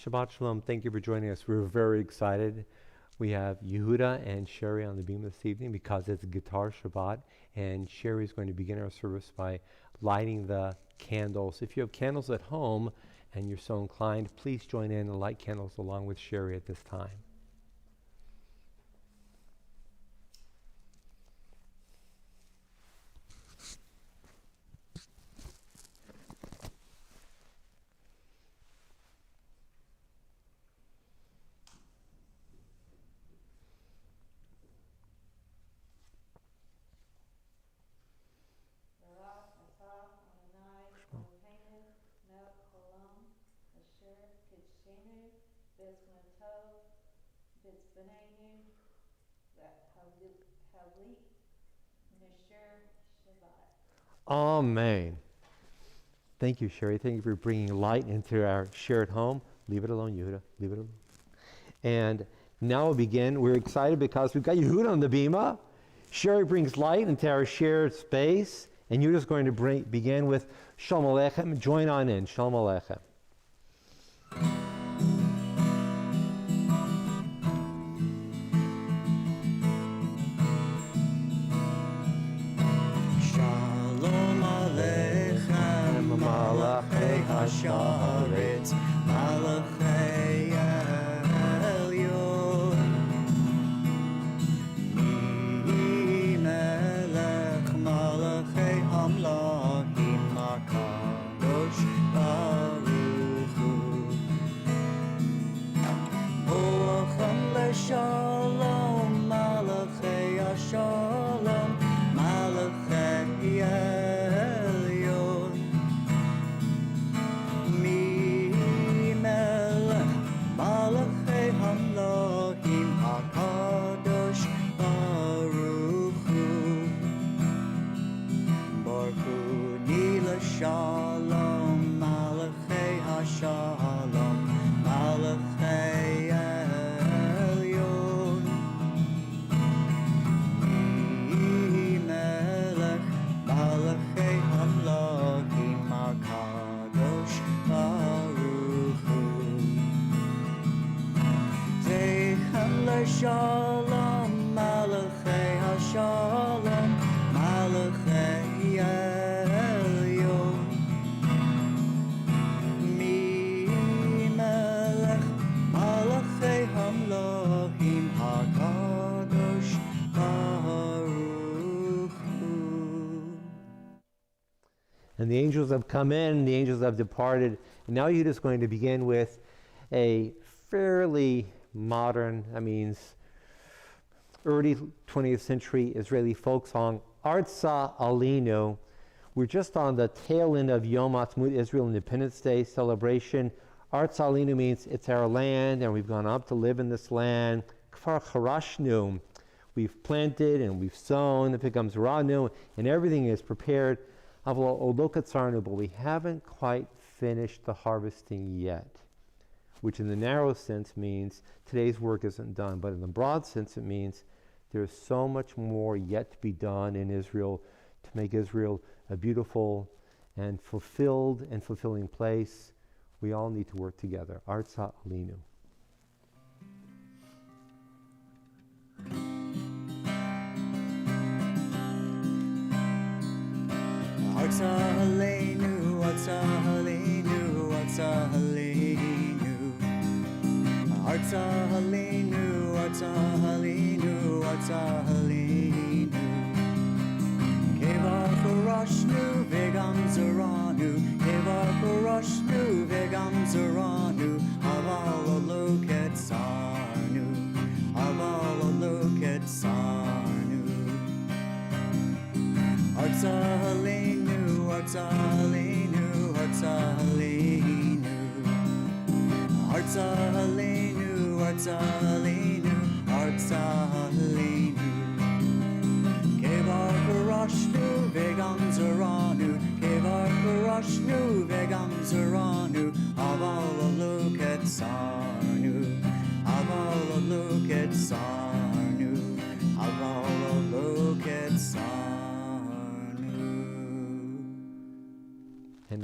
Shabbat Shalom. Thank you for joining us. We're very excited. We have Yehuda and Sherry on the beam this evening because it's Guitar Shabbat, and Sherry is going to begin our service by lighting the candles. If you have candles at home and you're so inclined, please join in and light candles along with Sherry at this time. Amen. Thank you, Sherry. Thank you for bringing light into our shared home. Leave it alone, Yehuda. Leave it alone. And now we'll begin. We're excited because we've got Yehuda on the bima. Sherry brings light into our shared space. And Yehuda's going to begin with Shalom Aleichem. Join on in. Shalom Aleichem. Malachei Hasharetz, Malachei Elyon, Melech Malachei Hamlachim HaKadosh Baruch Hu, Boacham LeShalom, Malachei Hashalom, Malachei Elyon. Malachei Hamlohim HaKadosh Baruch Hu, Baruch Hu Nila Shalom, Malachei HaShalom, Malachei Elyon, Melech Malachei Hamlohim HaKadosh Baruch Hu. Shalom, Malachei Hashalom, Malachei Elyon, Melech Malachei Hamlohim HaKadosh Baruch Hu. And the angels have come in, the angels have departed. And now Yehuda is going to begin with a fairly modern, early 20th century Israeli folk song, Artsa Alinu. We're just on the tail end of Yom Ha'atzmaut, Israel Independence Day celebration. Artsa Alinu means it's our land, and we've gone up to live in this land. Kfar Charashnu, we've planted and we've sown, it becomes Ranu, and everything is prepared. Avlo Olokatzarnu, but we haven't quite finished the harvesting yet, which in the narrow sense means today's work isn't done. But in the broad sense, it means there's so much more yet to be done in Israel to make Israel a beautiful and fulfilled and fulfilling place. We all need to work together. Artsa Alinu. Artsa Alinu, Artsa Alinu, Artsa Alinu. Artsa Halinu, Artsa Halinu, Artsa Halinu. Kevar Kurashnu, Vegam Zaranu, Kevar Kurashnu, Vegam Zaranu, Aval Aloket Sarnu, Aval Aloket Sarnu. Artsa Halinu, Artsa Halinu, Artsa Halinu. Artsa Halinu, Artsa Halinu, Artsa Halinu. Kevar Kurashnu, Vegam Zaranu, Kevar Kurashnu, Vegam Zaranu, Aval Aloket Sarnu, Aval Aloket Sarnu, Aval Aloket Sarnu.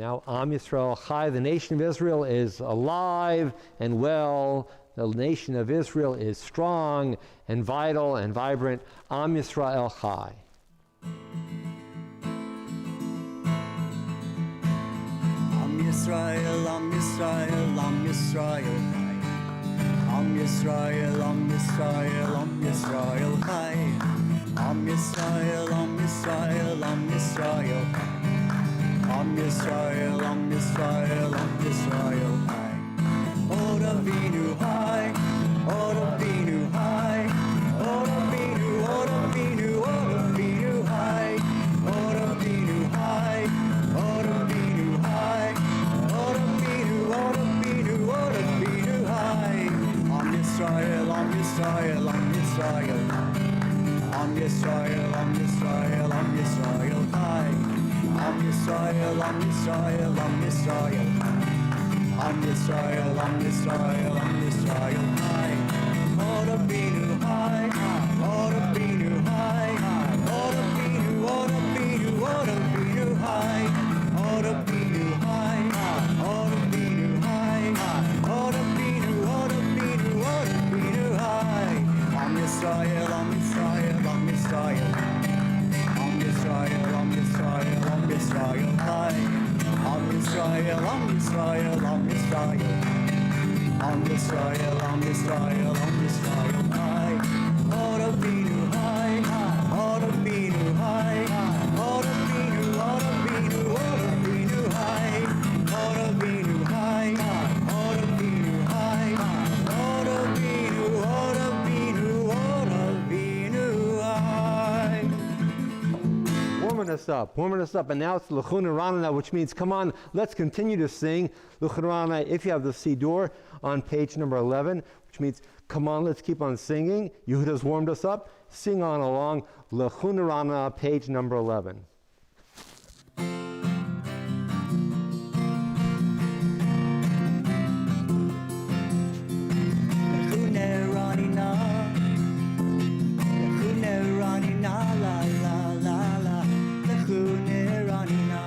Now, Am Yisrael Chai, the nation of Israel is alive and well. The nation of Israel is strong and vital and vibrant. Am Yisrael Chai. Am Yisrael, Am Yisrael, Am Yisrael Chai. Am Yisrael, Am Yisrael, Am Yisrael Chai. Am Yisrael, Am Yisrael, Am Yisrael Chai. Am Yisrael, Am Yisrael, Am Yisrael Chai. Od Avinu Chai, Od Avinu Chai. Od Avinu, Od Avinu, Od Avinu Chai. Od Avinu Chai, Od Avinu Chai. Od Avinu, Od Avinu, Od Avinu Chai. Am Yisrael, Am Yisrael, Am Yisrael. Am Yisrael, Am Yisrael, Am Yisrael Chai. Am Yisrael, Am Yisrael, Am Yisrael. Am Yisrael, Am Yisrael, Am Yisrael Chai. Od Avinu Chai, Od Avinu Chai. Od Avinu, Od Avinu, Od Avinu Chai. Od Avinu Chai, Od Avinu Chai. Od Avinu, Od Avinu, Od Avinu Chai. Am Yisrael, Am Yisrael, Am Yisrael. Am Yisrael, Am Yisrael, Am Yisrael Chai. Am Yisrael, Am Yisrael, Am Yisrael. Am Yisrael, Am Yisrael, Am Yisrael Chai. Od Avinu Chai, Od Avinu Chai. Od Avinu, Od Avinu, Od Avinu Chai. Od Avinu Chai, Od Avinu Chai. Od Avinu, Od Avinu, Od Avinu Chai. Warming us up, and now it's L'chun Ranana, which means, come on, let's continue to sing L'chun Ranana. If you have the Siddur on page number 11, which means, come on, let's keep on singing. Yehuda's warmed us up. Sing on along. L'chun Ranana, page number 11. L'chune Ranina, L'chune Ranina, la la la la. L'chune Ranina.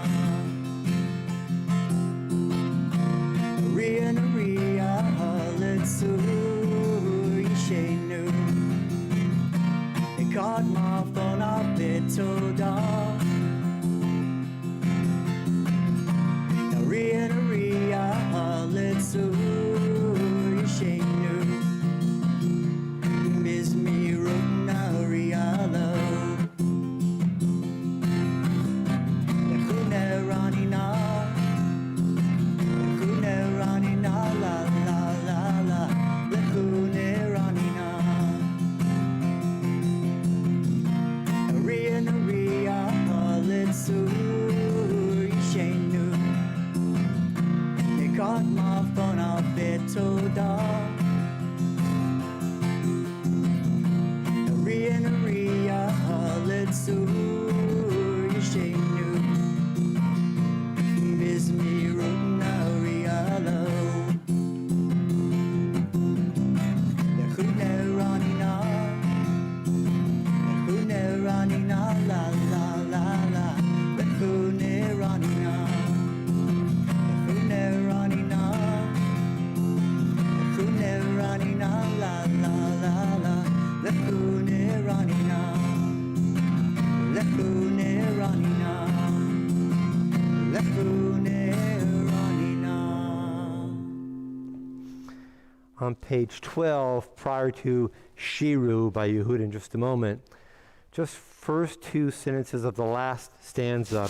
Ria Ria Halitzu Yishenu. Ekad Mafon Abitoda. Ria Ria Halitzu Yishenu. Mizmirut Narialo. L'chune Ranina. L'chune Ranina, la la la la. L'chune Ranina. Ria Ria Halitzu Yishenu. Nikad Mafon Abitoda. Ria Ria Halitzu Yishenu. Mizmirut Narialo. L'chune Ranina. L'chune Ranina, la la la la. L'chune Ranina. L'chune Ranina. L'chune Ranina, la la la la. L'chune Ranina. L'chune Ranina. L'chune Ranina. On page 12, prior to Shiru by Yehuda in just a moment, just first two sentences of the last stanza.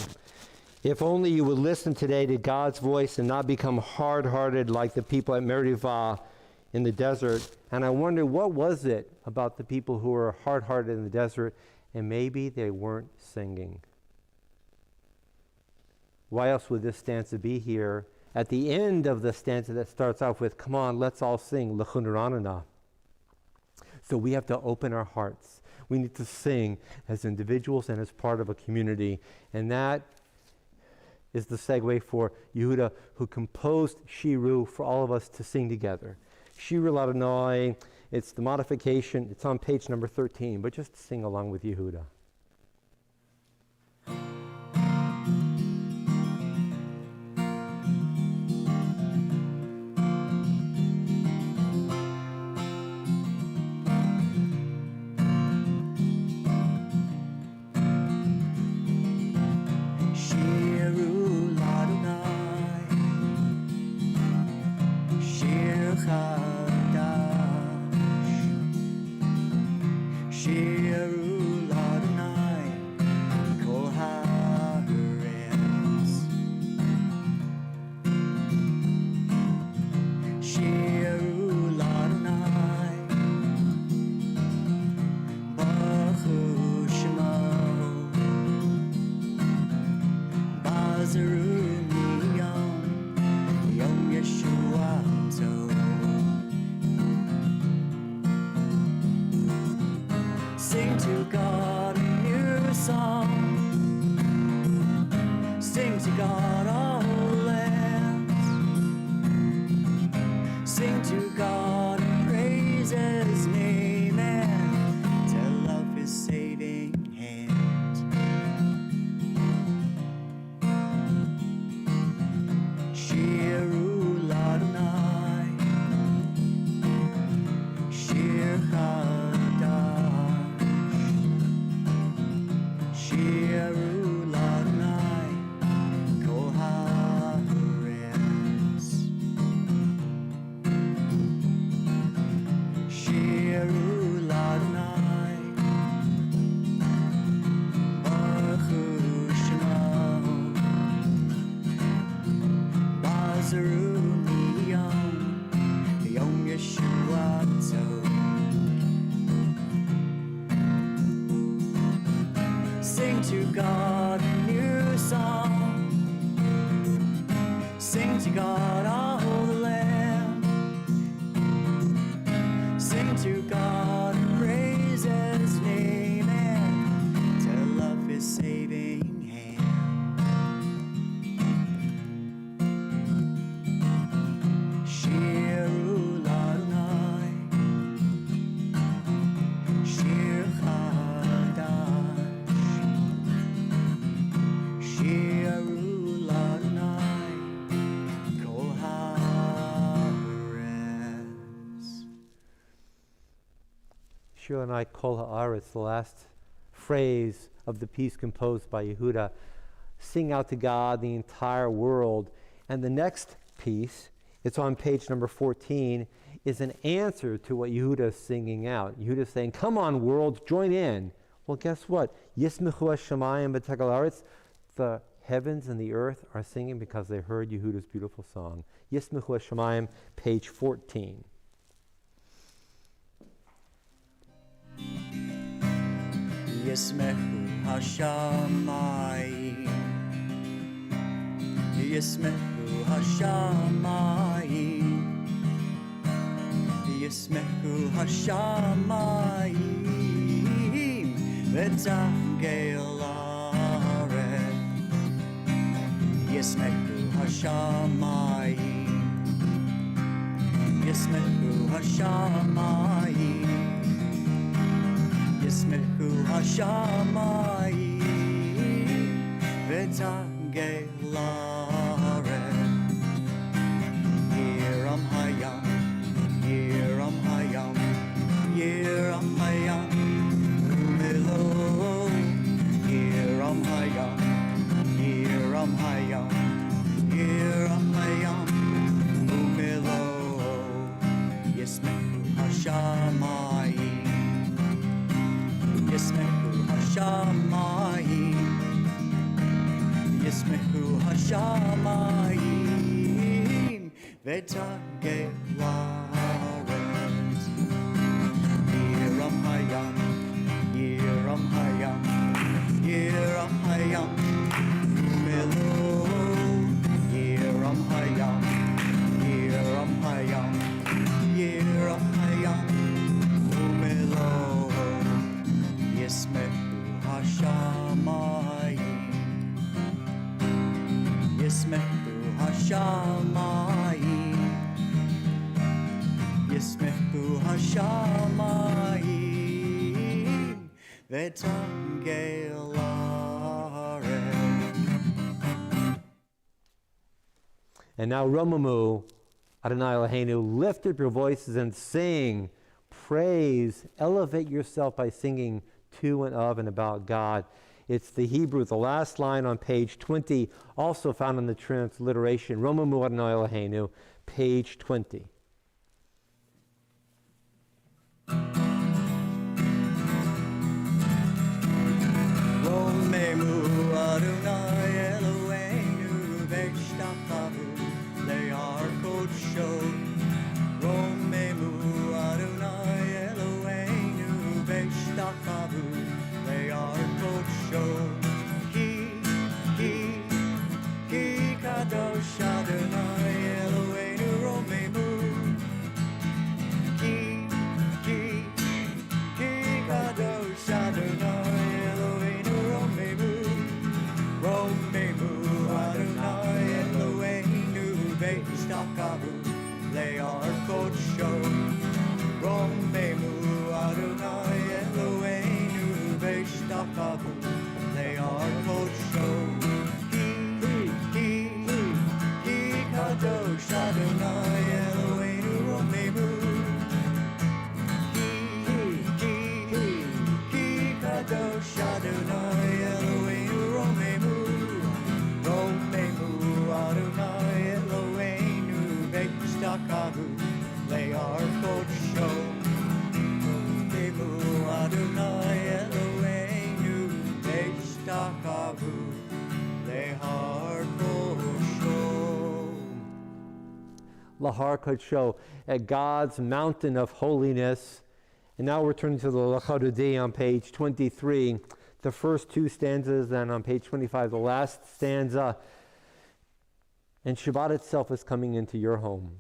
If only you would listen today to God's voice and not become hard-hearted like the people at Merivah in the desert. And I wonder, what was it about the people who were hard-hearted in the desert, and maybe they weren't singing? Why else would this stanza be here at the end of the stanza that starts off with, come on, let's all sing L'chun Ranana? So we have to open our hearts. We need to sing as individuals and as part of a community. And that is the segue for Yehuda, who composed Shiru for all of us to sing together. Shiru Ladonai, it's the modification, it's on page number 13, but just sing along with Yehuda. Shiru Ladonai Kol Haaretz. Shiru Ladonai Baruch Shemo Bazaru Miyom Yom Yeshuato. Sing to God a new song. Sing to God all lands. Sing to God and praise His name and tell of His saving hand. Shiru Ladonai Shir Chadash. Shiru Ladonai Kol Haaretz. Shiru Ladonai Baruch Shemo Bazaru Miyom Yom Yeshuato. Sing to God a new song. Sing to God all the land. Sing to God and praise His name and tell of His saving hand. Shiru Ladonai Shir Chadash. Shiru Ladonai Kol Haaretz. Shir Ladonai Kol Haaretz, the last phrase of the piece composed by Yehuda. Sing out to God the entire world. And the next piece, it's on page number 14, is an answer to what Yehuda is singing out. Yehuda is saying, come on world, join in. Well, guess what? Yismechu hashamayim v'tekel haaretz. The heavens and the earth are singing because they heard Yehuda's beautiful song. Yismechu hashamayim, page 14. Yismechu hashamayim. Yismechu hashamayim. Yismechu hashamayim. V'tagel haaretz. Yismechu hashamayim. Yismechu hashamayim. Yismechu hashamayim v'tagel haaretz. Yiram hayam, yiram hayam, yiram hayam umelo. Yiram hayam, yiram hayam, yiram hayam umelo. Yismechu hashamayim. Yismechu hashamayim. Yismechu hashamayim v'tagel haaretz. Yiram hayam, yiram hayam, yiram hayam umelo. Yiram hayam, yiram hayam, yiram hayam umelo. Yismechu hashamayim. Yismechu hashamayim. Yismechu hashamayim v'tagel haaretz. And now Romamu, Adonai Eloheinu, lift up your voices and sing. Praise, elevate yourself by singing to and of and about God. It's the Hebrew, the last line on page 20, also found in the transliteration. Romamu Adonai Eloheinu, page 20. Lahar Kodsho, at God's mountain of holiness. And now we're turning to the Lachadodi on page 23, the first two stanzas, and on page 25, the last stanza. And Shabbat itself is coming into your home.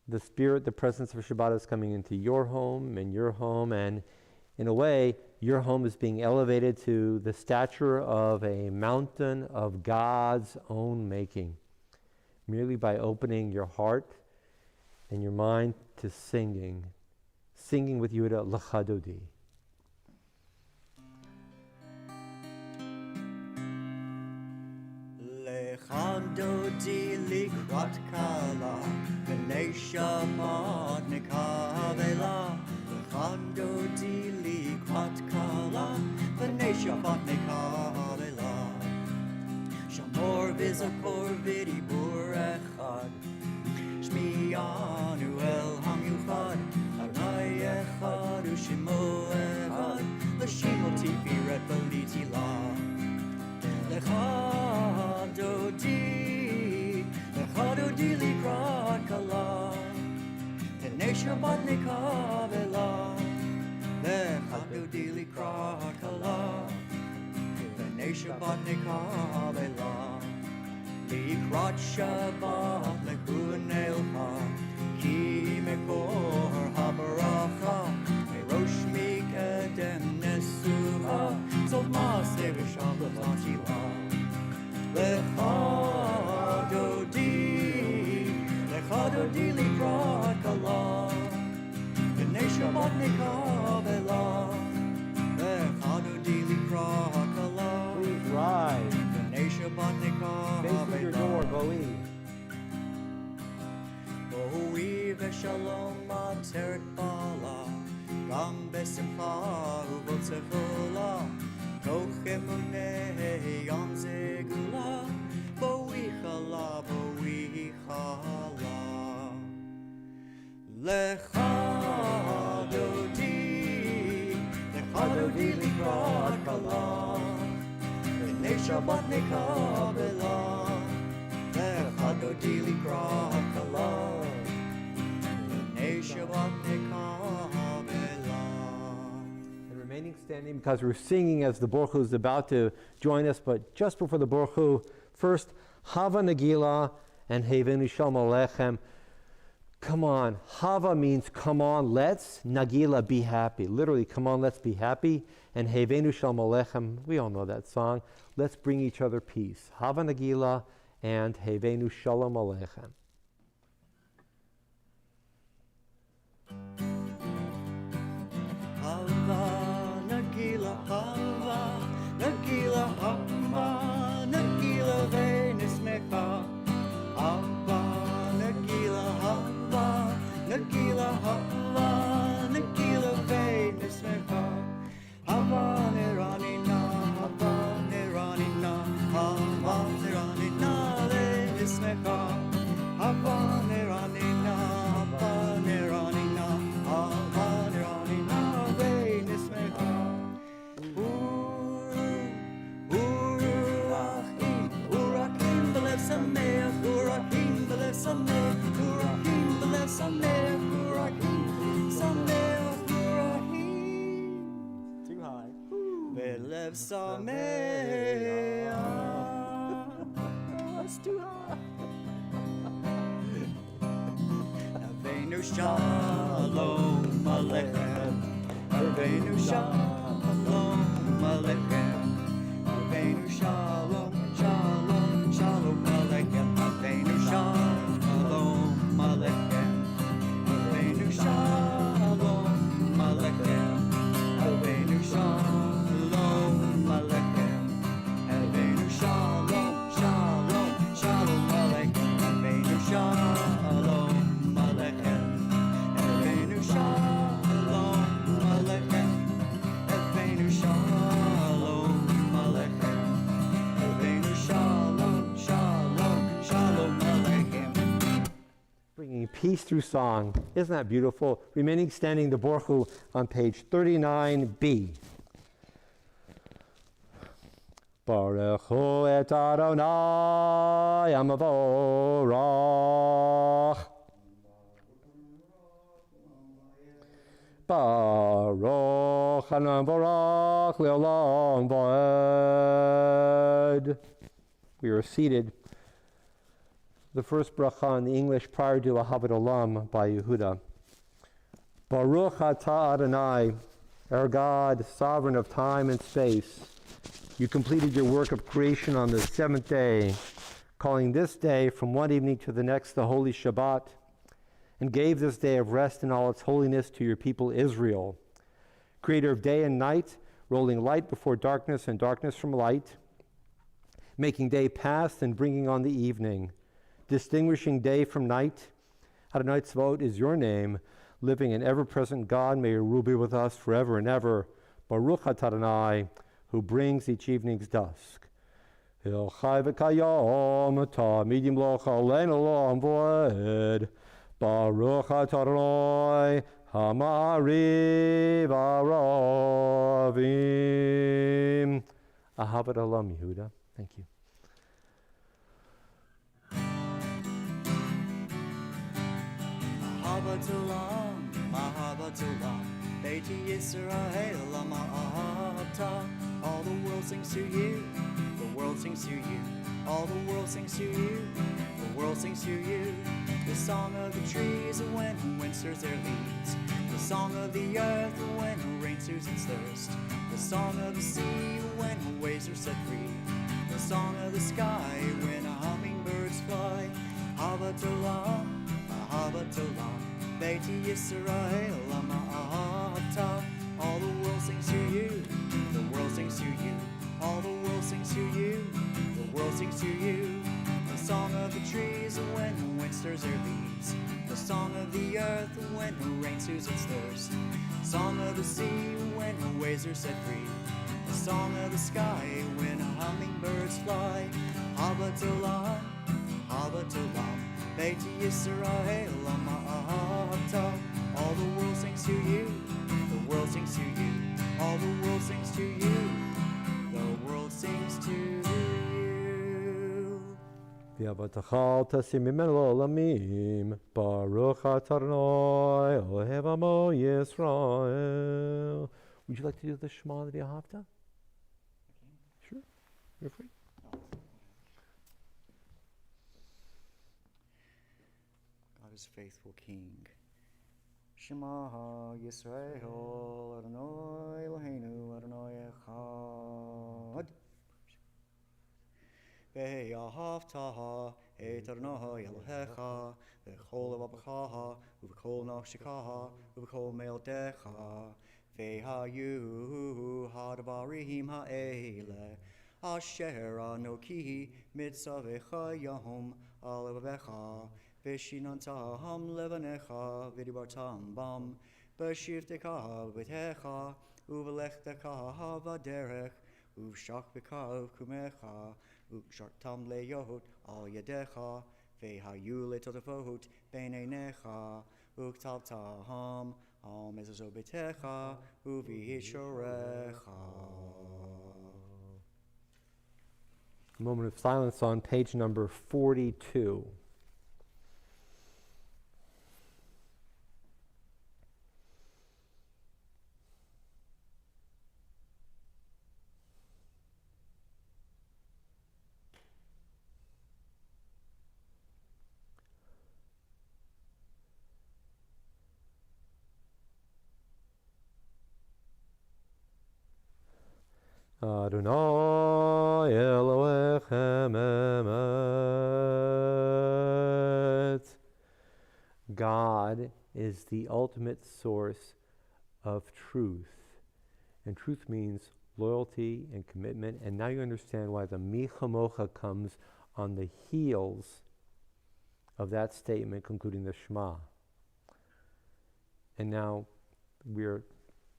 The spirit, the presence of Shabbat is coming into your home, and in a way, your home is being elevated to the stature of a mountain of God's own making, merely by opening your heart and your mind to singing with Yehuda L'chadodi. L'chadodi likrat kala, v'nei Shabbat nekavela. L'chadodi likrat kala, v'nei Shabbat nekavela. Shamor v'zakor v'dibur echad, shmiyanu el hamiuchad, Adonai echad u'shemo echad, l'shimo tifiret v'litila. L'chadodi likrat kala, v'nei Shabbat nekavela. L'chadodi likrat kala, v'nei Shabbat nekavela. Likrat Shabbat lekunelcha, ki mekor habaracha, merosh mikedem nesuha, zol maseh v'shabbat latila. L'chadodi likrat kala, v'nei Shabbat nekavela. L'chadodi likrat kala, Please rise. v'nei Shabbat nekavela. Facing your door, Bo'i. Bo'i v'shalom ateret bala, gam besimcha u'botzechola, toch emunei yom zegula, Bo'i chala, Bo'i chala. L'chadodi likrat kala, v'nei Shabbat nekavela. L'chadodi likrat kala, v'nei Shabbat nekavela. And remaining standing because we're singing as the Baruch Hu is about to join us, but just before the Baruch Hu, first, Hava Nagila and Hevenu Shalom Aleichem. Come on. Hava means come on, let's. Nagila, be happy. Literally, come on, let's be happy. And Hevenu Shalom Aleichem, we all know that song. Let's bring each other peace. Hava Nagila and Hevenu Shalom Aleichem. Hava Nagila, Hava Nagila, Hava Nagila v'nismecha. Hava Nagila, Hava Nagila, Hava Nagila v'nismecha. Hava neranina, Hava neranina, Hava neranina v'nismecha. Hava neranina, Hava neranina, Hava neranina v'nismecha. Urakim b'lev sameach, urakim b'lev sameach, urakim b'lev sameach, urakim sameach, urakim. Too high. B'lev sameach. That's too high. Avenu shalom aleichem, Avenu shalom aleichem, Avenu shalom, shalom, shalom aleichem, Avenu shalom aleichem, Avenu shalom aleichem, Avenu shalom aleichem, Avenu shalom, shalom, shalom aleichem, Avenu shalom aleichem, Avenu shalom aleichem, Avenu shalom aleichem, Avenu shalom, shalom, shalom aleichem. Bringing peace through song. Isn't that beautiful? Remaining standing, the Baruch Hu on page 39b. Baruch hu et Adonai Amavorach. Baruch Amavorach Le'olam Va'ed. We are seated. The first bracha in the English prior to Ahavat Olam by Yehuda. Baruch atah Adonai, our God, sovereign of time and space. You completed your work of creation on the seventh day, calling this day from one evening to the next the holy Shabbat, and gave this day of rest in all its holiness to your people Israel. Creator of day and night, rolling light before darkness and darkness from light, making day past and bringing on the evening, distinguishing day from night. Adonai Tzvaot is your name, living and ever-present God. May your rule be with us forever and ever. Baruch atah Adonai, who brings each evening's dusk. Il chai v'kayom tamid yimloch aleinu olam v'ed. Baruch atah Adonai, hamariv aravim. Ahavat Olam, Yehuda. Thank you. Ahavat Olam, Ahavat Olam, Beiti Yisrael, Ahavatah. All the world sings to you, the world sings to you. All the world sings to you, the world sings to you. The song of the trees when wind stirs their leaves. The song of the earth when rain soothes its thirst. The song of the sea when waves are set free. The song of the sky when hummingbirds fly. Ahavat Olam, Ahavat Olam, Beiti Yisrael, Ahavatah. All the world sings to you, the world sings to you. All the world sings to you, the world sings to you. The song of the trees when the wind stirs their leaves. The song of the earth when the rain soothes its thirst. The song of the sea when the waves are set free. The song of the sky when hummingbirds fly. Ahavat Olam, Ahavat Olam, Beiti Yisrael, Ahavatah. All the world sings to you, the world sings to you. All the world sings to you, the world sings to you. V'avatachal tasim mimenu olamim. Baruch atah Adonai, Ohev Amo Yisrael. Would you like to do the Shema of the Ahavta? Sure, you're free. God is faithful King. Shema Yisrael, Adonai Eloheinu, Adonai Echad. Ve'ahavta et Adonai Elohecha, v'chol levavecha, u'v'chol nafshecha, u'v'chol me'odecha, ve'hayu hadvarim ha'ele, asher anoki mitzavecha yahom alevavecha, Veshinantam levanecha vidibartam bam beshivteka v'techa uvelechtecha vaderech uvshakveka uvkumecha uvshartam leyot al yadecha vehayu letotafot beinenecha uktavtaham al mezazobetecha uvihishorecha. A moment of silence on page number 42. Adonai Elohechem emet. God is the ultimate source of truth. And truth means loyalty and commitment. And now you understand why the Mi Chamocha comes on the heels of that statement concluding the Shema. And now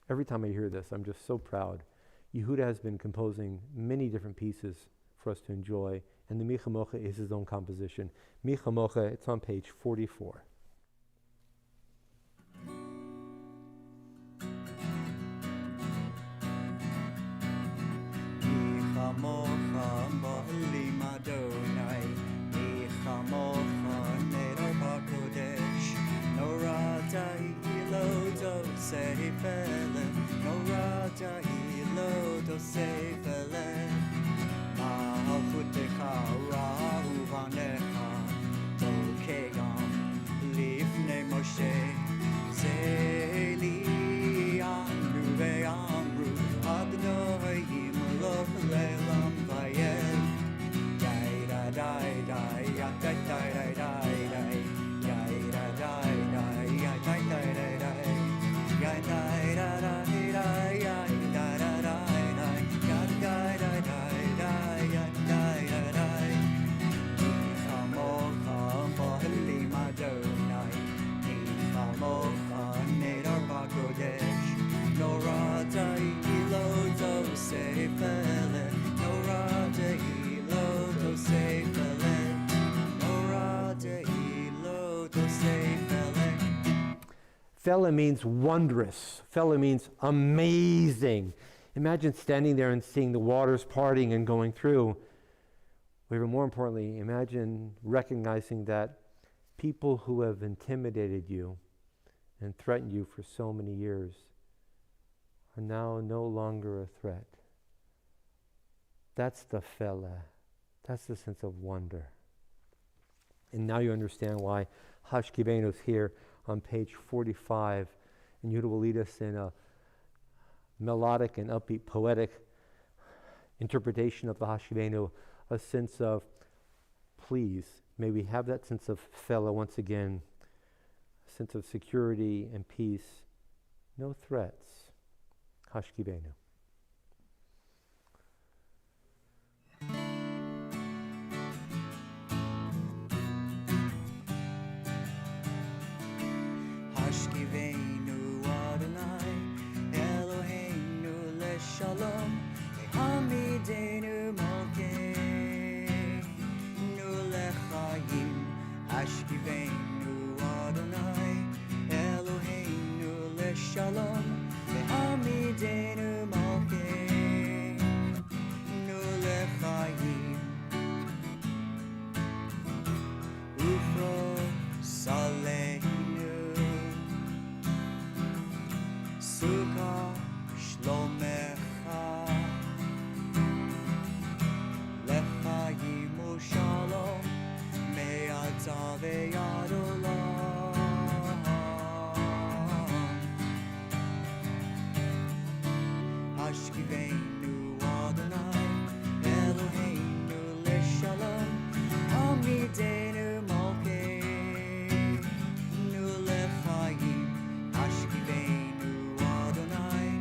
every time I hear this, I'm just so proud. Yehuda has been composing many different pieces for us to enjoy, and the Mi Chamocha is his own composition. Mi Chamocha, it's on page 44. Mi Chamocha sefele norata ilo to sefele mahuteka rahuvanecha tokegam lifne Moshe zeli amru ve'amru Adonai imloch le'olam vayel dai da dai dai ya dai dai dai dai dai dai da dai dai ya dai dai dai dai ya dai da dai dai ya da da dai dai ya dai dai dai dai ya dai da dai Chamocha mohli madonai Chamocha nedar bakodesh Norata iloto sefele Norata iloto sefele Norata iloto sefele Fela means wondrous. Fela means amazing. Imagine standing there and seeing the waters parting and going through. Or even more importantly, imagine recognizing that people who have intimidated you and threatened you for so many years are now no longer a threat. That's the Fela. That's the sense of wonder. And now you understand why Hashkivenu is here on page 45, and Yehuda will lead us in a melodic and upbeat poetic interpretation of the Hashkivenu, a sense of, please, may we have that sense of Fela once again, a sense of security and peace, no threats. Hashkivenu. Hashkivenu Adonai Eloheinu leShalom Lehamidenu Malkeinu leChayim Hashkivenu Adonai Eloheinu leShalom Lehamidenu Malkeinu leChayim Ufro Saleinu Suka shlomecha lechayim u'shalom me'ata ve'ad olam Hashkivenu Adonai Eloheinu leShalom Amidenu Malkeinu leChayim Hashkivenu Adonai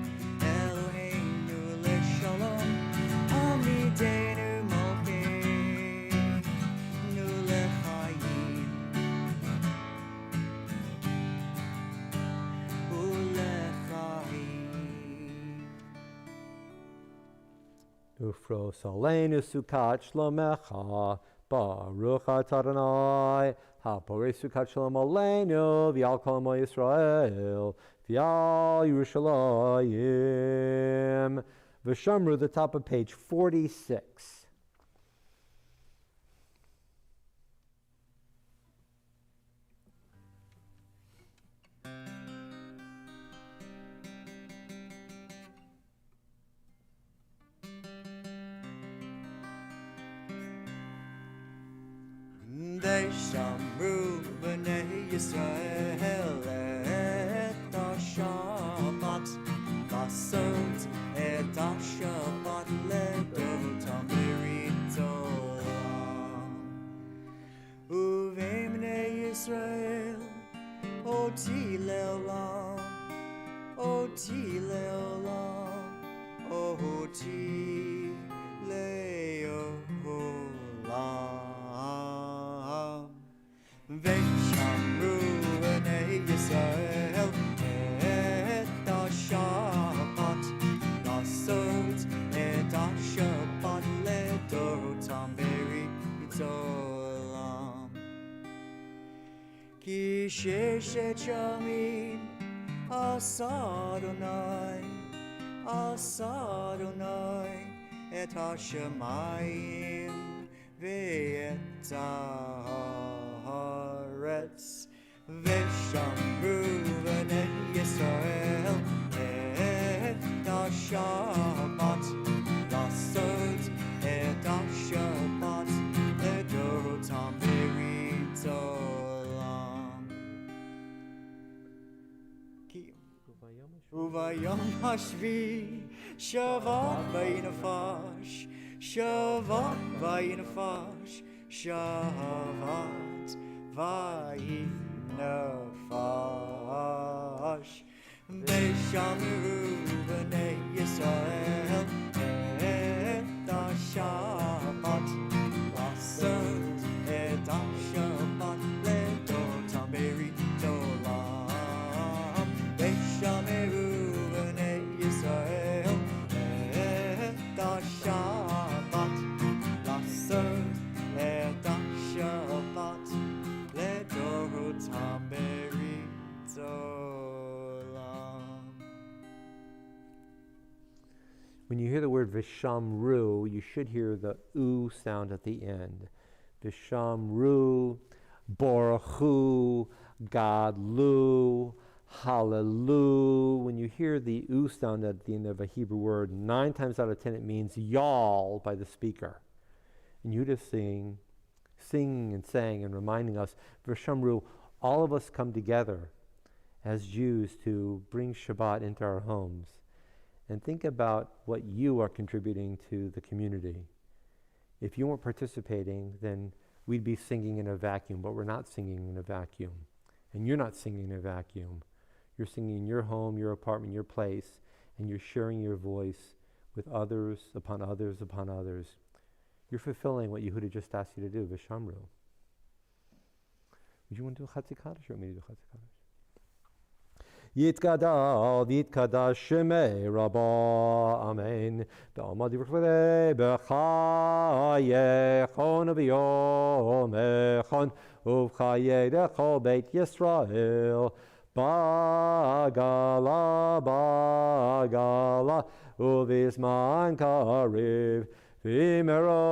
Eloheinu leShalom Amidenu Malkeinu leChayim u'leChayim Ufro Salenu Sukat Shlomecha Baruch atah Adonai HaPorei Sukat Shalom Aleinu V'al Kol Amo Yisrael V'al Yerushalayim V'shamru, the top of page 46. Deishamru b'nei Yisrael et ha-Shabbat Lasot et ha-Shabbat ledotam berit olam Uve'bnei Yisrael oti le'olam Oti le'olam Oti le'olam Ve'shamru b'nei Yisrael et ha-Shabbat Lasot et ha-Shabbat ledorotam berit olam Ki sheshet shamim asa Adonai et ha-shamayim ve'et haaretz ושמרו בני ישראל את השבת, לעשות את השבת לדורותם ברית עולם. כי וביום השביעי שבת וינפש, שבת וינפש, שבת וינפש. ושמרו בני ישראל את השבת, לעשות את השבת לדורותם ברית עולם. ושמרו בני ישראל את השבת, לעשות את השבת לדורותם ברית עולם. When you hear the word Vishamru, you should hear the U sound at the end. Vishamru, Baruchu, Gadlu, Hallelu. When you hear the U sound at the end of a Hebrew word, 9 times out of 10 it means y'all by the speaker. And you just sing and sang and reminding us, Vishamru, all of us come together as Jews to bring Shabbat into our homes. And think about what you are contributing to the community. If you weren't participating, then we'd be singing in a vacuum, but we're not singing in a vacuum. And you're not singing in a vacuum. You're singing in your home, your apartment, your place, and you're sharing your voice with others upon others upon others. You're fulfilling what Yehuda just asked you to do, Vishamru. Would you want to do Chatzi Kaddish or want me to do Chatzi Kaddish? Yitkadal v'yitkadash shemei Rabbah, Amen. B'alma divrei b'chayechon v'yomechon uv'chayei dechol beit Yisrael b'gala b'gala uv'izman kariv v'imero,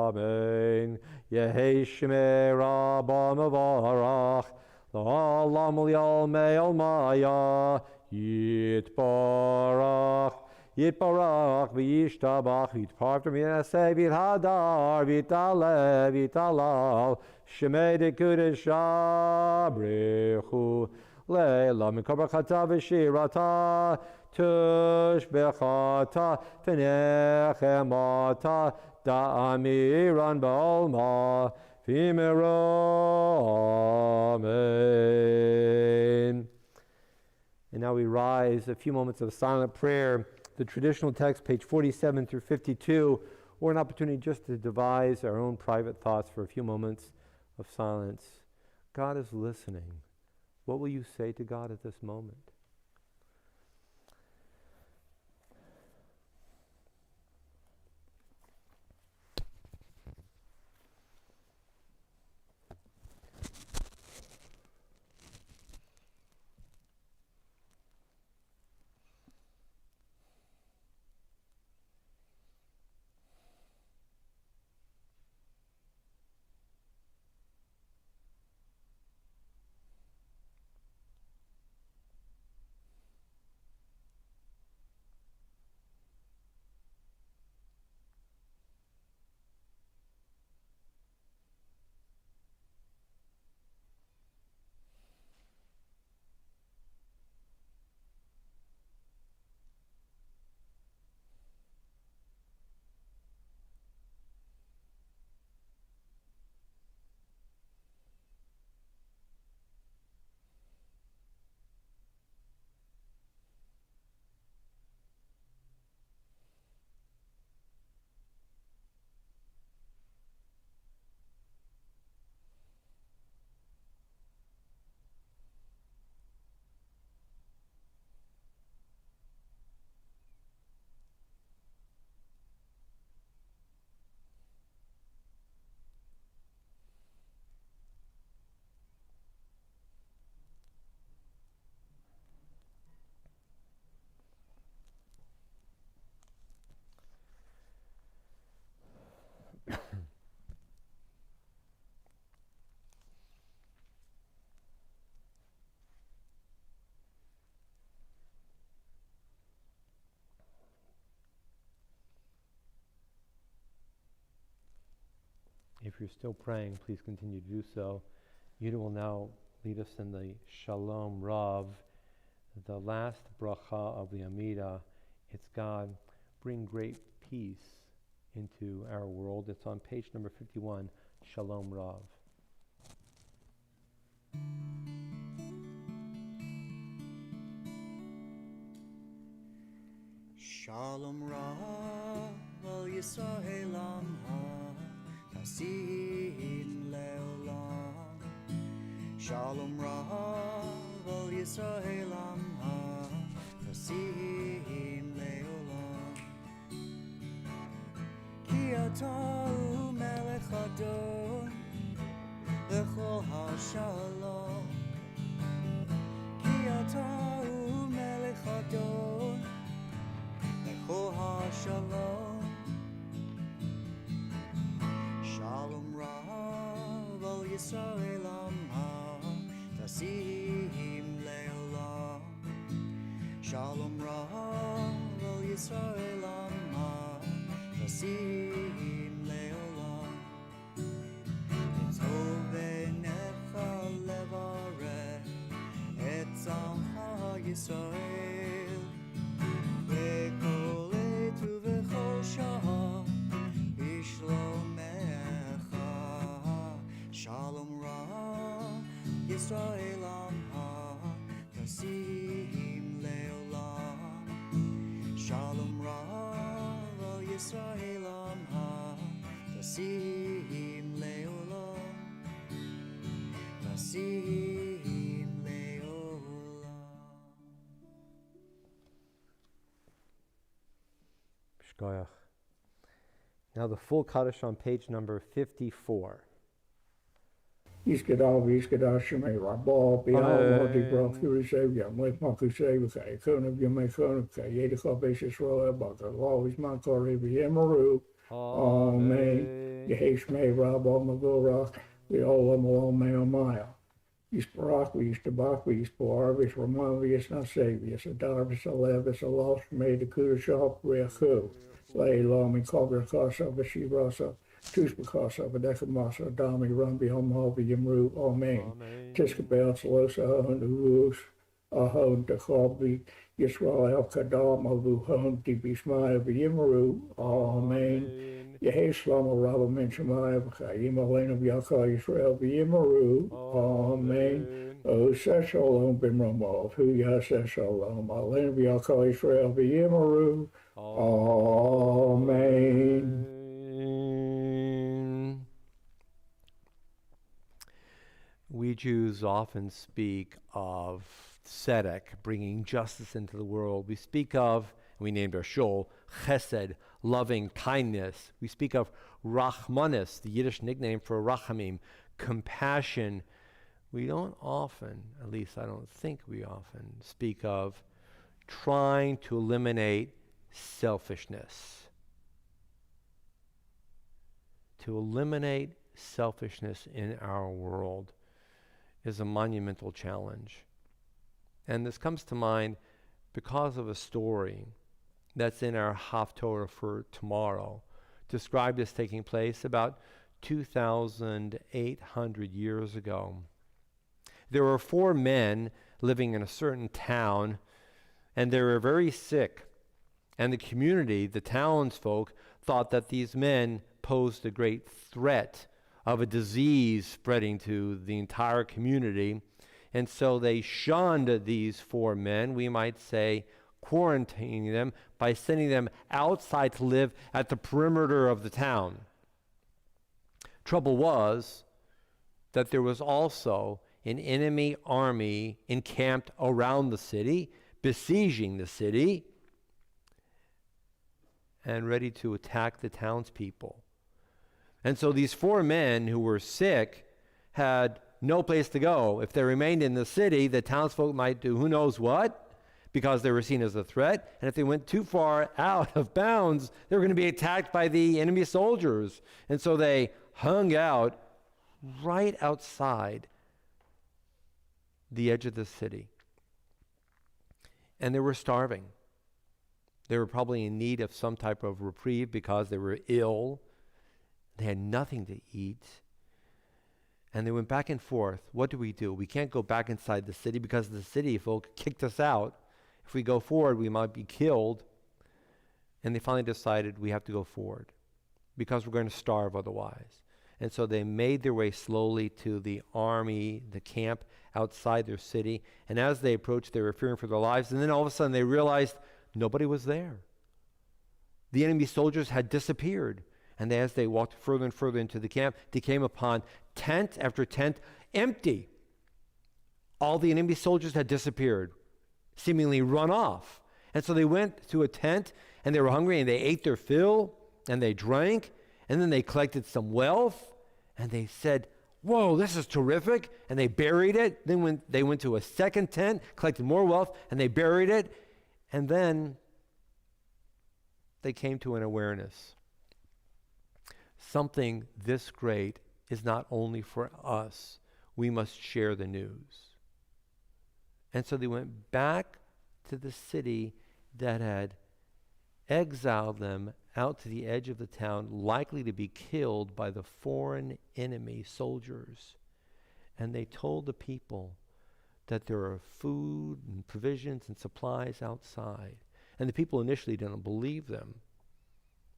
Amen. Yehei shemei Rabbah mevarach L'olam l'yalmei almaya yitbarach v'yishtabach v'yitparter v'yinaseh v'yithadar v'yitale v'yitalal shemei dekudesh abrechu le'la mikol brachata v'shirata tush bechata v'nechemata da'amiran ba'olma Amen. And now we rise, a few moments of silent prayer, the traditional text, page 47 through 52, or an opportunity just to devise our own private thoughts for a few moments of silence. God is listening. What will you say to God at this moment? if you're still praying, please continue to do so. Yudah will now lead us in the Shalom Rav, the last bracha of the Amidah. It's God, bring great peace into our world. It's on page number 51, Shalom Rav. Shalom Rav al Yisrael Amha Tasim Leolam. Shalom Rav al Yisrael Amha Tasim Leolam. Ki ata hu melech adon lechol hashalom. Ki ata hu melech adon lechol hashalom. Shalom Rav al Yisrael Amha Tasim Leolam. Shalom Rav al Yisrael Amha Tasim Leolam. Tov enecha levarech et zamcha Yisrael v'kol etu v'chol shah b'shlomecha. Shalom Rav Yisrael Amha Tasim Leolam. Shalom Rav al Yisrael Amha Tasim Leolam. Tasim Leolam. Shkoyach. Now the full Kaddish on page number 54. Iskadal, Iskadal, Shemay, Rabal, Beal, Lodi, Broth, Kurisavia, Lake Makusavika, Kun of Yamakonika, Yedika, Basis, Roebaka, Laws, Mankari, Yamaru, Amen. Yeheshmay, Rabal, Magorach, the Olam, Olam, Maya. Isparak, Istabak, Isparvis, Romavius, Nasavius, Adarvis, Alevis, Alos, made the Kudashop, Reaku, Lay, Lami, Kogger, Kasa, Vashirasa. Tushbakasa, Vadekhamasa, Dami, Rumbi, Homobi, Yamru, Amen. Tiskabel, Salosa, Hundus, Ahon, Dechobi, Yisrael, Kadam, Avu, Hon, Dibishmai, Yimru, Amen. Yeheslam, Rabba, Menshemai, Chayim, Alen of Yaka, Yisrael, Yimru, Amen. O Seshalom, Bimramov, Hu Yaseshalom, Alen of Yaka, Yisrael, Yimru, Amen. We Jews often speak of tzedek, bringing justice into the world. We speak of, we named our shul, chesed, loving kindness. We speak of rachmanis, the Yiddish nickname for rachamim, compassion. We don't often, at least I don't think we often, speak of trying to eliminate selfishness. To eliminate selfishness in our world is a monumental challenge. And this comes to mind because of a story that's in our Haftorah for tomorrow, described as taking place about 2,800 years ago. There were 4 men living in a certain town, and they were very sick. And the community, the townsfolk, thought that these men posed a great threat of a disease spreading to the entire community. And so they shunned these 4 men, we might say quarantining them by sending them outside to live at the perimeter of the town. Trouble was that there was also an enemy army encamped around the city, besieging the city, and ready to attack the townspeople. And so these 4 men who were sick had no place to go. If they remained in the city, the townsfolk might do who knows what, because they were seen as a threat. And if they went too far out of bounds, they were going to be attacked by the enemy soldiers. And so they hung out right outside the edge of the city. And they were starving. They were probably in need of some type of reprieve because they were ill. They had nothing to eat. And they went back and forth. What do? We can't go back inside the city because the city folk kicked us out. If we go forward, we might be killed. And they finally decided we have to go forward because we're going to starve otherwise. And so they made their way slowly to the army, the camp outside their city. And as they approached, they were fearing for their lives. And then all of a sudden they realized nobody was there. The enemy soldiers had disappeared. And as they walked further and further into the camp, they came upon tent after tent empty. All the enemy soldiers had disappeared, seemingly run off. And so they went to a tent, and they were hungry, and they ate their fill, and they drank, and then they collected some wealth, and they said, whoa, this is terrific, and they buried it. Then they went to a second tent, collected more wealth, and they buried it, and then they came to an awareness. Something this great is not only for us. We must share the news. And so they went back to the city that had exiled them out to the edge of the town, likely to be killed by the foreign enemy soldiers. And they told the people that there are food and provisions and supplies outside. And the people initially didn't believe them,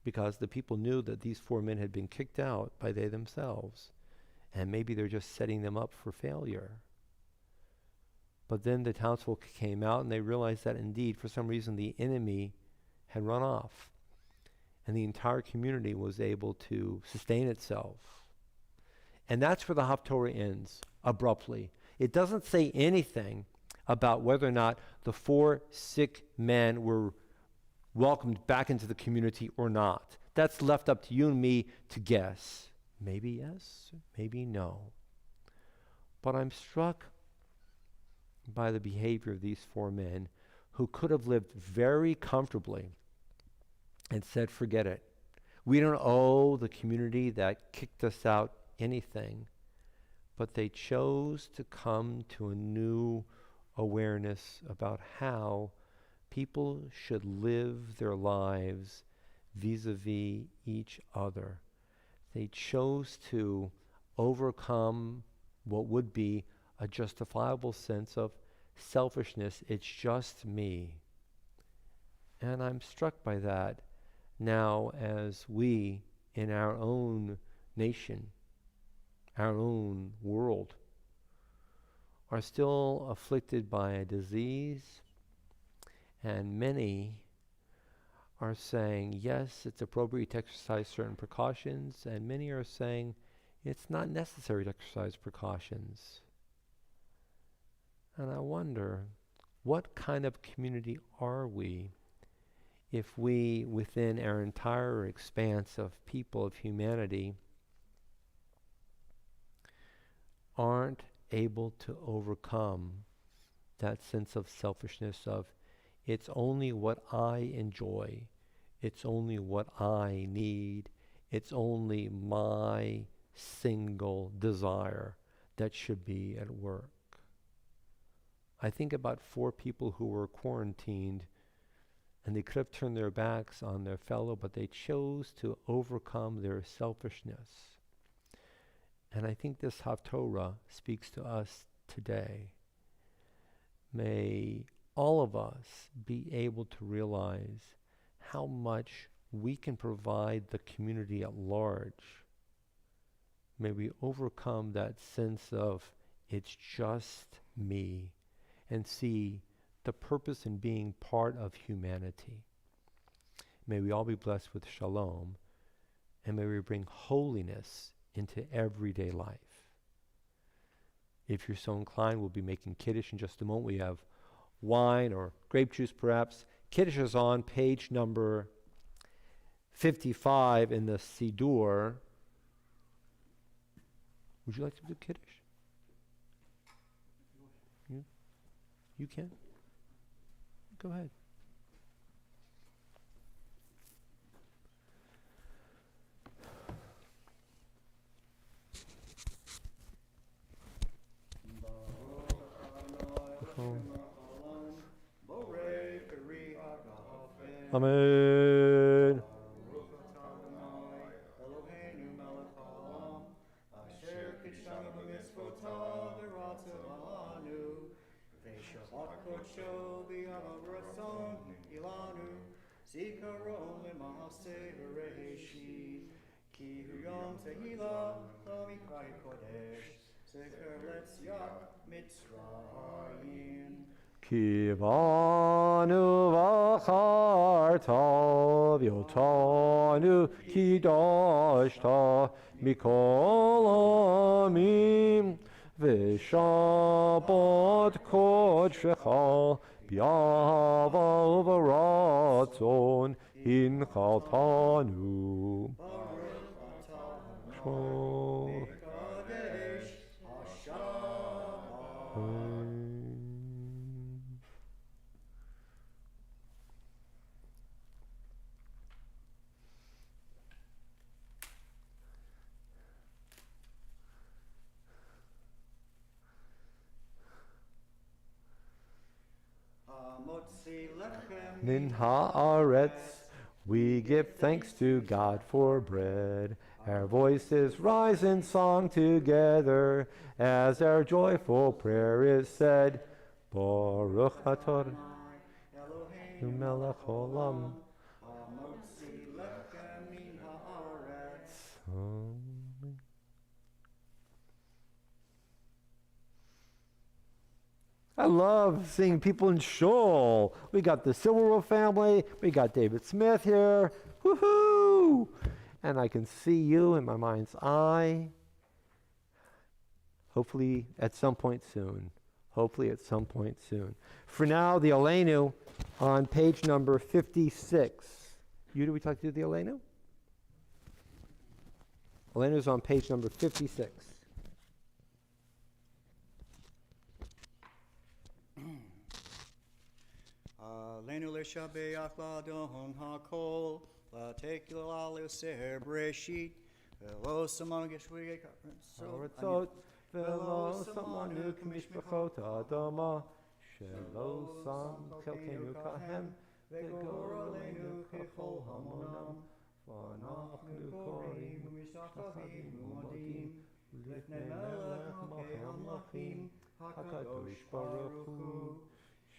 because the people knew that these 4 men had been kicked out by they themselves, and maybe they're just setting them up for failure. But then the townsfolk came out, and they realized that indeed, for some reason, the enemy had run off, and the entire community was able to sustain itself. And that's where the Haftorah ends, abruptly. It doesn't say anything about whether or not the 4 sick men were welcomed back into the community or not. That's left up to you and me to guess. Maybe yes, maybe no. But I'm struck by the behavior of these 4 men who could have lived very comfortably and said, forget it. We don't owe the community that kicked us out anything. But they chose to come to a new awareness about how people should live their lives vis-a-vis each other. They chose to overcome what would be a justifiable sense of selfishness. It's just me. And I'm struck by that now as we, in our own nation, our own world, are still afflicted by a disease. And many are saying, yes, it's appropriate to exercise certain precautions, and many are saying it's not necessary to exercise precautions. And I wonder, what kind of community are we if we, within our entire expanse of people, of humanity, aren't able to overcome that sense of selfishness of, it's only what I enjoy. It's only what I need. It's only my single desire that should be at work. I think about 4 people who were quarantined, and they could have turned their backs on their fellow, but they chose to overcome their selfishness. And I think this Haftorah speaks to us today. May all of us be able to realize how much we can provide the community at large. May we overcome that sense of it's just me and see the purpose in being part of humanity. May we all be blessed with shalom, and may we bring holiness into everyday life. If you're so inclined, we'll be making Kiddush in just a moment. We have wine or grape juice perhaps. Kiddush is on page number 55 in the Siddur. Would you like to do Kiddush? You can? Go ahead. Amen. Zikaron lemase bereishit, ki hu yom tehila, lo mikrai kodesh, zikr letziat Mitzrayim. Kivanu v'acharta v'yotanu kidashta mikol amim v'shabbat kodshecha b'yava u'v'ratzon hinchaltanu. Mekadesh Hashabbat. Min haaretz, we give thanks to God for bread. Our voices rise in song together as our joyful prayer is said. Baruch atah Eloheinu melech olam. Hamotzi lechem min haaretz. I love seeing people in shul. We got the Silverwolf family. We got David Smith here. Woohoo! And I can see you in my mind's eye. Hopefully at some point soon. Hopefully at some point soon. For now, the Aleinu on page number 56. Would you like to do the Aleinu? Aleinu is on page number 56. Lenu leshabeach ladon hakol, la tekil aluser breshit, velo samanu geshvig Haratzot, velo samanu k'mishpachot adama, shelo sam chelkenu kahem, v'goralenu kechol hamonam, v'anachnu korim u'mishtachavim u'modim, l'fnei melech malchei hamlachim, hakadosh baruch hu.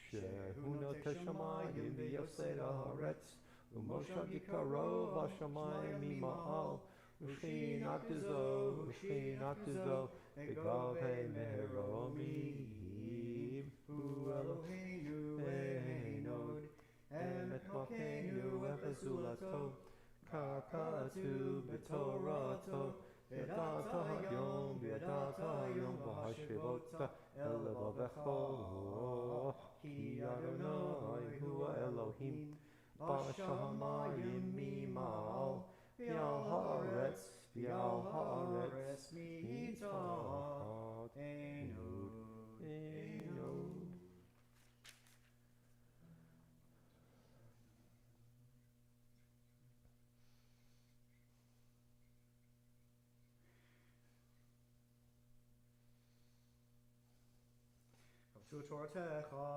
Shehu noteh shamayim v'yosei haaretz, u'moshe yikaro v'shamayim mima'al, u'shinat zo, v'gavei meromim, hu Eloheinu einod, emet malkeinu efezulato, kakatu b'torato, v'yadata hayom v'hashivota el levavecho. Ki Adonai hu Elohim, b'shamayim mima'al, v'al haaretz mitat enod. Kapsu tortecha,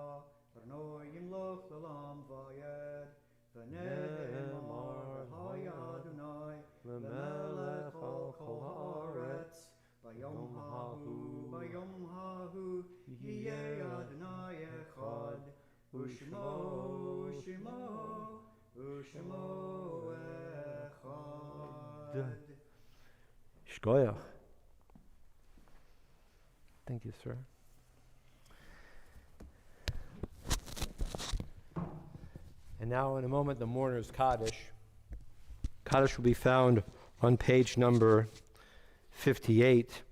Adonai yimloch l'olam vayed, v'ne'emar haya Adonai, l'melech al kol haaretz, bayom hahu, yiyeh Adonai echad, u'shmo echad. Shkoyach. Thank you, sir. And now, in a moment, the mourner's Kaddish. Kaddish will be found on page number 58.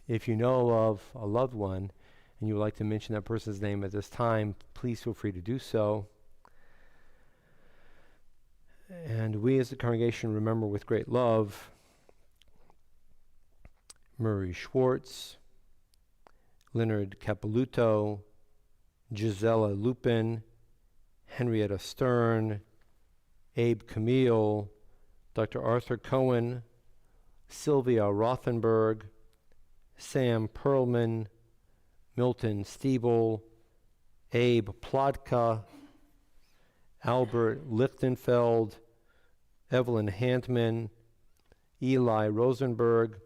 If you know of a loved one and you would like to mention that person's name at this time, please feel free to do so. And we as a congregation remember with great love Murray Schwartz, Leonard Capiluto, Gisela Lupin, Henrietta Stern, Abe Camille, Dr. Arthur Cohen, Sylvia Rothenberg, Sam Perlman, Milton Stiebel, Abe Plodka, Albert Lichtenfeld, Evelyn Handman, Eli Rosenberg,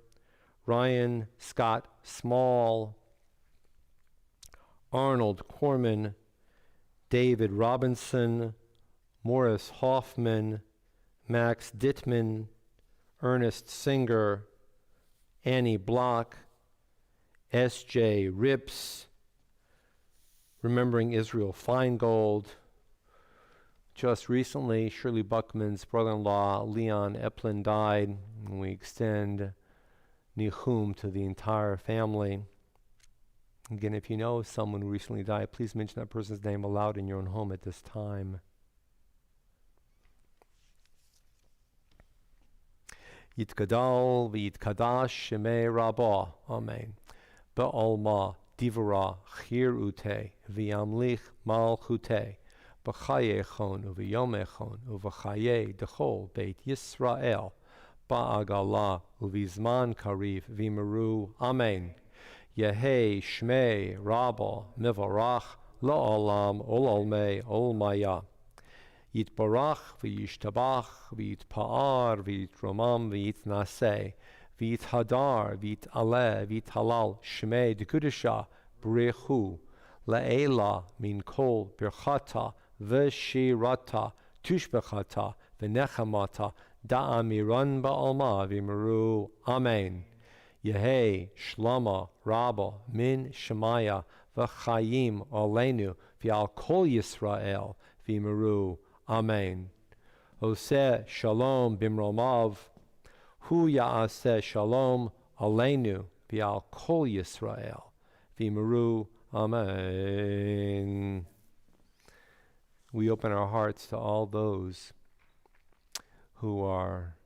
Ryan Scott Small, Arnold Corman, David Robinson, Morris Hoffman, Max Dittman, Ernest Singer, Annie Block, S.J. Rips, Remembering Israel Feingold. Just recently, Shirley Buckman's brother-in-law, Leon Eplin, died, and we extend nichum to the entire family. Again, if you know someone who recently died, please mention that person's name aloud in your own home at this time. Yitgadal v'yitkadash shemei Rabbah. Amen. Be'olma divra chir ute v'yamlich malchute b'chayechon u'v'yomechon u'v'chaye dechol beit Yisrael ba'agala u'v'zman kariv v'meru. Amen. Yehei shmei Rabbah mivarach la'olam ololmei olmaya. Yitbarach v'yishtabach v'yitpa'ar v'yitromam v'yitnaseh v'yithadar v'yit'aleh v'yithalal shmei dekudesha brechu la'ela min kol birchata v'shirata tushbechata v'nechamata da'amiran ba'alma v'meru. Amen. Yehei shlama Rabbah min shemaya v'chayim olenu v'al kol Yisrael v'meru. Amen. Oseh shalom bimromav, hu ya'aseh shalom aleinu v'al kol Yisrael v'meru. Amen. We open our hearts to all those who are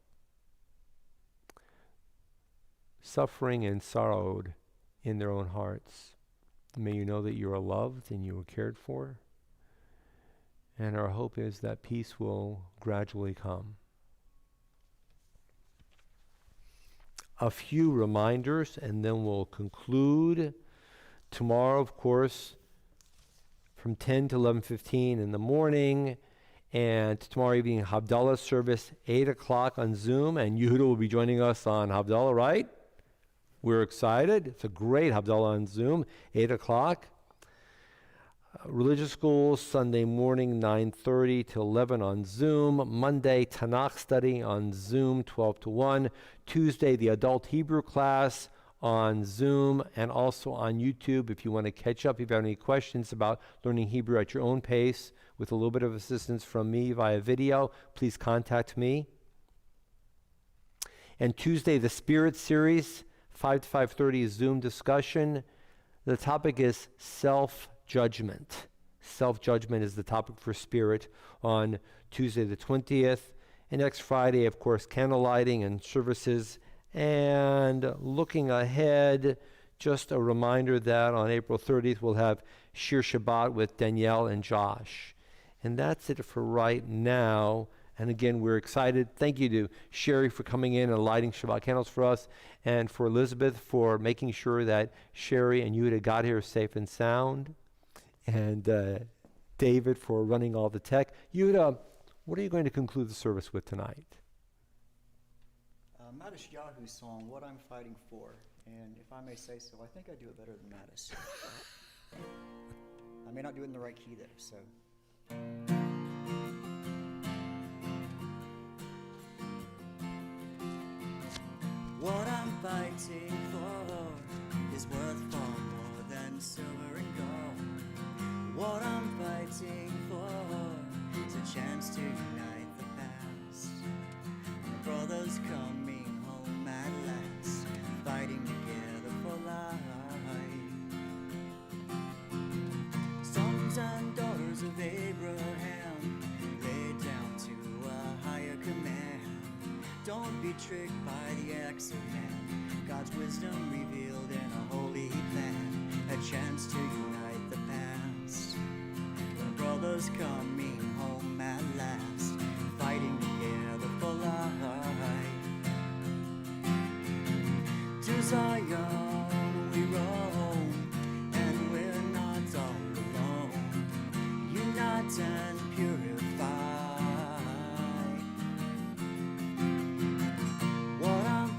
suffering and sorrowed in their own hearts. May you know that you are loved and you are cared for. And our hope is that peace will gradually come. A few reminders, and then we'll conclude. Tomorrow, of course, from 10 to 11:15 in the morning, and tomorrow evening, Havdalah service, 8 o'clock on Zoom, and Yehuda will be joining us on Havdalah, right? We're excited. It's a great Havdalah on Zoom, 8 o'clock. Religious schools, Sunday morning, 9:30 to 11 on Zoom. Monday, Tanakh study on Zoom, 12 to 1. Tuesday, the adult Hebrew class on Zoom and also on YouTube. If you want to catch up, if you have any questions about learning Hebrew at your own pace with a little bit of assistance from me via video, please contact me. And Tuesday, the Spirit series, 5 to 5:30 Zoom discussion. The topic is self-judgment. Self-judgment is the topic for Spirit on Tuesday the 20th. And next Friday, of course, candle lighting and services. And looking ahead, just a reminder that on April 30th, we'll have Shir Shabbat with Danielle and Josh. And that's it for right now. And again, we're excited. Thank you to Sherry for coming in and lighting Shabbat candles for us, and for Elizabeth for making sure that Sherry and Yehuda got here safe and sound, and David for running all the tech. Yehuda, what are you going to conclude the service with tonight? Mattis Yahu's song, What I'm Fighting For. And if I may say so, I think I do it better than Mattis. I may not do it in the right key though, so. What I'm fighting for is worth far more than silver and gold. What I'm fighting for is a chance to unite the past. My brothers coming home at last, fighting together for life. Sons and daughters of Abraham, laid down to a higher command. Don't be tricked by the acts of man. God's wisdom revealed in a holy plan. A chance to unite the past. When brothers coming home at last, fighting together for life. To Zion we roam, and we're not all alone. Unite and purify.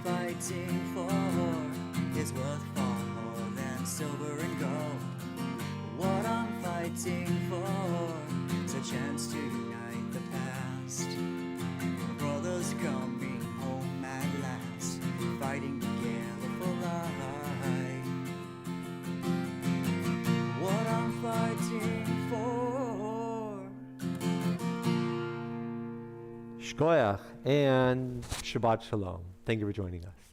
Fighting for is worth far more than silver and gold. What I'm fighting for Shkoyach, and Shabbat Shalom. Thank you for joining us.